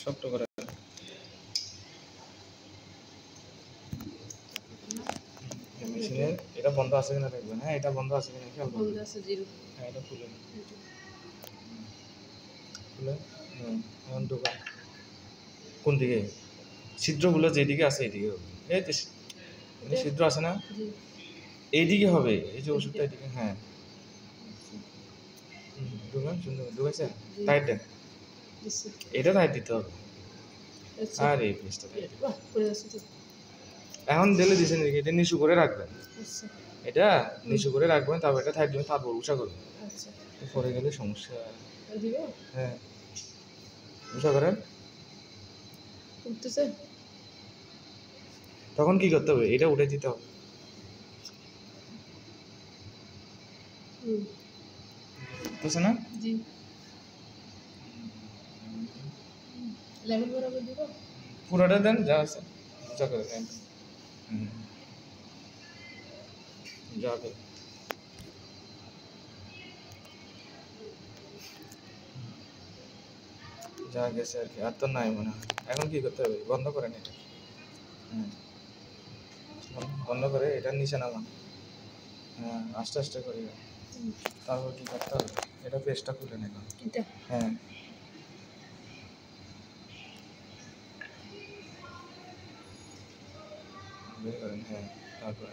শক্ত করে মেশিনে এটা বন্ধ আছে কিনা দেখবেন। হ্যাঁ এটা বন্ধ আছে কিনা খেয়াল করবেন। বন্ধ আছে জিরো। হ্যাঁ এটা খুলে এখন ঢোকা কোন দিকে ছিদ্রগুলো যেদিকে আছে এইদিকে হবে। এই তো ছিদ্র আছে না এইদিকে হবে। এই যে ওষুধটা এইদিকে। হ্যাঁ ঢোকান সুন্দর ঢুকাইছে টাইট দেন। এটা টাইট দিতে হবে। আর এই পেস্টটা এখন ঢেলে দিয়েছেন এটা নিচু করে রাখবেন। এটা নিচু করে রাখবেন তারপর এটা টাইট দিবেন তারপর উষা করবেন। পরে গেলে সমস্যা। হ্যাঁ উষা করেন উঠতেছে তখন কি করতে হবে এটা উঠে দিতে হবে। বুঝছে না জি লেভেল বরাবর দিব পুরোটা দেন যা আছে উষা করে দেন। যাবে যা গেছে আর কি আর তো নাই মনে হয়। এখন কি করতে হবে বন্ধ করেন এটা। বন্ধ করে এটার নিচে নামান। হ্যাঁ আস্তে আস্তে করে তারপর কি করতে হবে এটা পেস্টটা খুলে নেন। হ্যাঁ বের করেন। হ্যাঁ তারপরে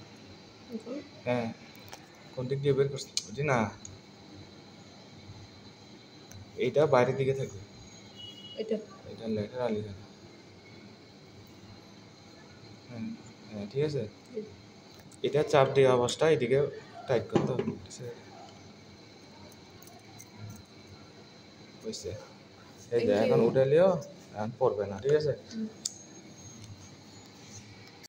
হ্যাঁ কোন দিক দিয়ে বের করতে জি না এইটা বাইরের দিকে থাকবে। এটা ল্যাটারালি থাকবে। হ্যাঁ হ্যাঁ ঠিক আছে এটা চাপ দেওয়া অবস্থা এদিকে টাইট করতে হবে। বুঝছে এই যে এখন উঠে নিও এখন পড়বে না ঠিক আছে।